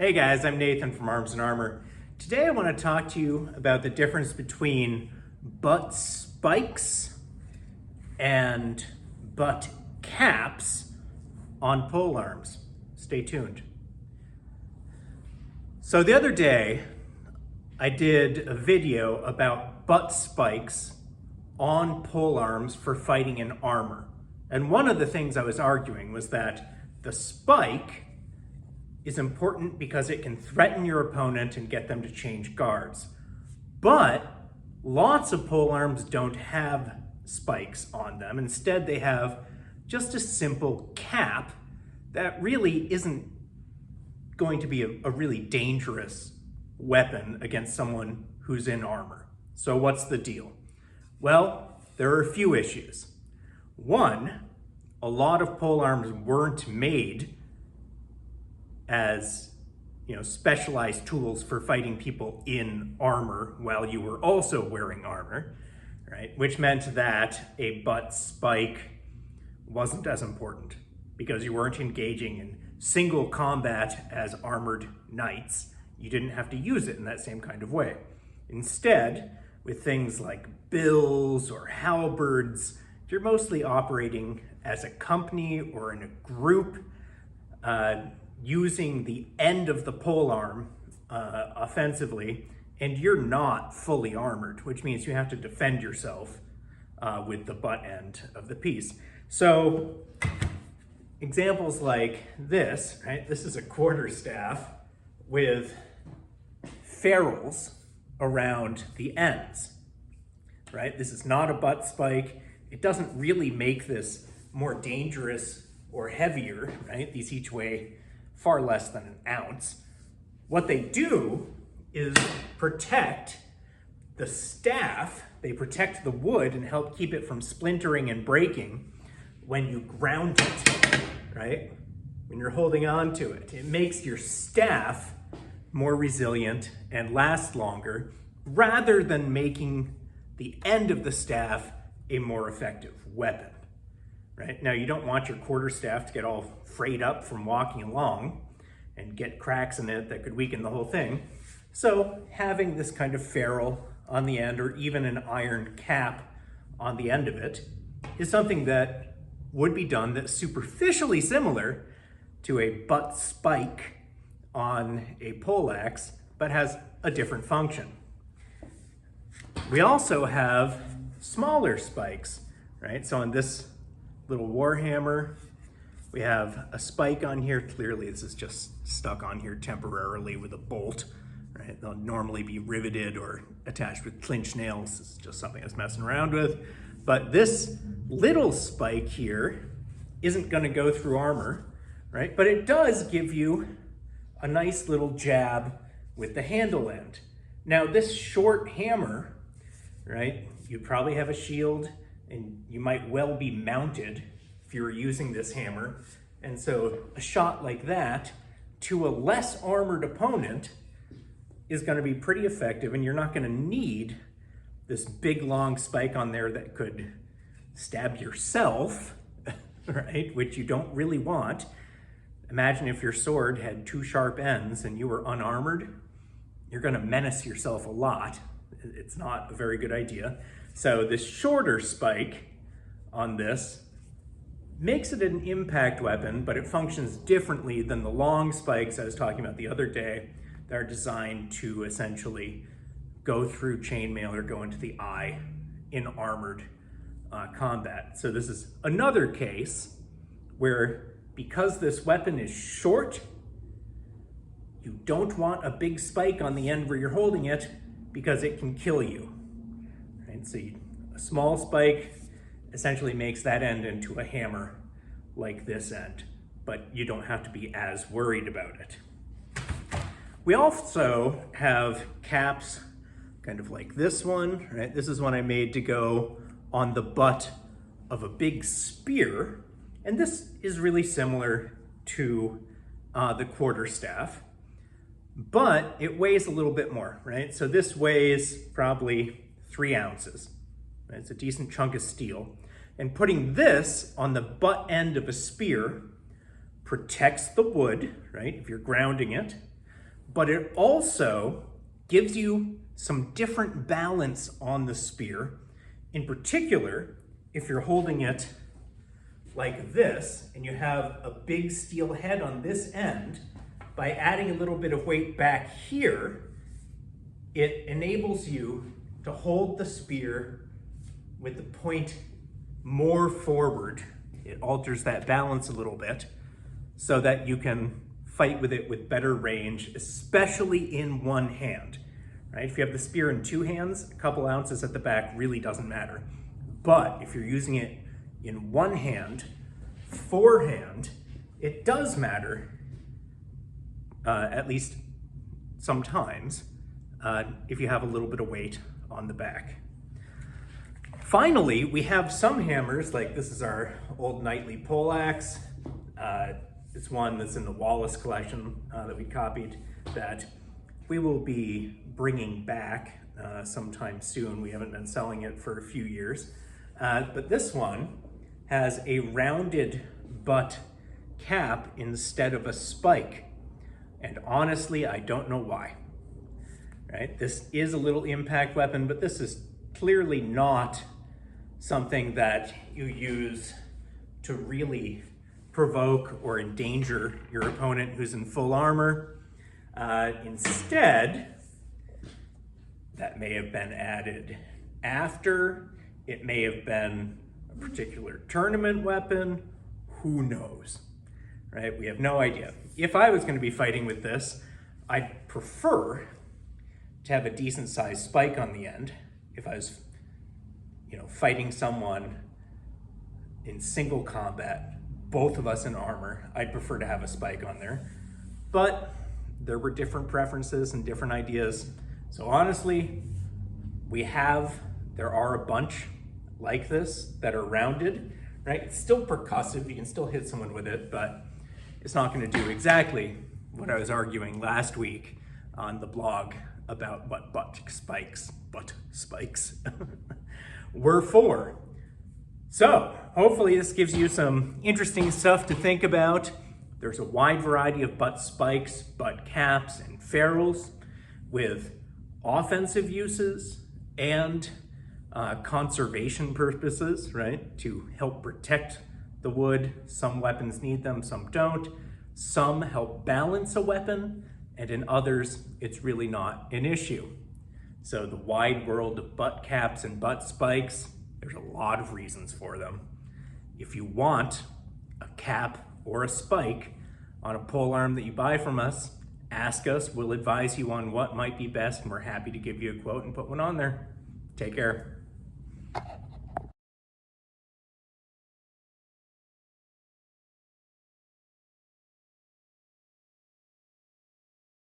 Hey guys, I'm Nathan from Arms and Armor. Today I want to talk to you about the difference between butt spikes and butt caps on polearms. Stay tuned. So the other day I did a video about butt spikes on polearms for fighting in armor. And one of the things I was arguing was that the spike is important because it can threaten your opponent and get them to change guards. But lots of polearms don't have spikes on them. Instead, they have just a simple cap that really isn't going to be a really dangerous weapon against someone who's in armor. So what's the deal? Well, there are a few issues. One, a lot of polearms weren't made as specialized tools for fighting people in armor while you were also wearing armor, right? Which meant that a butt spike wasn't as important because you weren't engaging in single combat as armored knights. You didn't have to use it in that same kind of way. Instead, with things like bills or halberds, you're mostly operating as a company or in a group, using the end of the polearm offensively, and you're not fully armored, which means you have to defend yourself with the butt end of the piece. So examples like this, right? This is a quarterstaff with ferrules around the ends, right? This is not a butt spike. It doesn't really make this more dangerous or heavier, right? These each weigh far less than an ounce. What they do is protect the staff, they protect the wood and help keep it from splintering and breaking when you ground it, right? When you're holding on to it. It makes your staff more resilient and last longer, rather than making the end of the staff a more effective weapon. Right? Now, you don't want your quarterstaff to get all frayed up from walking along and get cracks in it that could weaken the whole thing. So having this kind of ferrule on the end, or even an iron cap on the end of it, is something that would be done that's superficially similar to a butt spike on a poleaxe, but has a different function. We also have smaller spikes, right? So on this little warhammer, we have a spike on here. Clearly this is just stuck on here temporarily with a bolt, right? They'll normally be riveted or attached with clinch nails. This is just something I was messing around with. But this little spike here isn't gonna go through armor, right? But it does give you a nice little jab with the handle end. Now this short hammer, right? You probably have a shield, and you might well be mounted if you were using this hammer. And so a shot like that to a less armored opponent is gonna be pretty effective, and you're not gonna need this big long spike on there that could stab yourself, right? Which you don't really want. Imagine if your sword had two sharp ends and you were unarmored, you're gonna menace yourself a lot. It's not a very good idea. So this shorter spike on this makes it an impact weapon, but it functions differently than the long spikes I was talking about the other day that are designed to essentially go through chainmail or go into the eye in armored combat. So this is another case where, because this weapon is short, you don't want a big spike on the end where you're holding it because it can kill you. Right? So a small spike essentially makes that end into a hammer like this end, but you don't have to be as worried about it. We also have caps kind of like this one, right? This is one I made to go on the butt of a big spear. And this is really similar to the quarterstaff, but it weighs a little bit more, right? So this weighs probably 3 ounces. Right? It's a decent chunk of steel. And putting this on the butt end of a spear protects the wood, right? If you're grounding it, but it also gives you some different balance on the spear. In particular, if you're holding it like this and you have a big steel head on this end, by adding a little bit of weight back here, it enables you to hold the spear with the point more forward. It alters that balance a little bit so that you can fight with it with better range, especially in one hand, right? If you have the spear in two hands, a couple ounces at the back really doesn't matter. But if you're using it in one hand, forehand, it does matter, at least sometimes, if you have a little bit of weight on the back. Finally, we have some hammers, like this is our old knightly poleaxe. It's one that's in the Wallace collection that we copied, that we will be bringing back sometime soon. We haven't been selling it for a few years. But this one has a rounded butt cap instead of a spike. And honestly, I don't know why. Right? This is a little impact weapon, but this is clearly not something that you use to really provoke or endanger your opponent who's in full armor. Instead, that may have been added after. It may have been a particular tournament weapon. Who knows, right? We have no idea. If I was going to be fighting with this, I'd prefer to have a decent sized spike on the end. If I was, fighting someone in single combat, both of us in armor, I'd prefer to have a spike on there. But there were different preferences and different ideas. So honestly, there are a bunch like this that are rounded, right? It's still percussive, you can still hit someone with it, but it's not gonna do exactly what I was arguing last week on the blog about what butt spikes were for. So hopefully this gives you some interesting stuff to think about. There's a wide variety of butt spikes, butt caps, and ferrules with offensive uses and conservation purposes, right? To help protect the wood. Some weapons need them, some don't. Some help balance a weapon, and in others, it's really not an issue. So the wide world of butt caps and butt spikes, there's a lot of reasons for them. If you want a cap or a spike on a polearm that you buy from us, ask us, we'll advise you on what might be best, and we're happy to give you a quote and put one on there. Take care.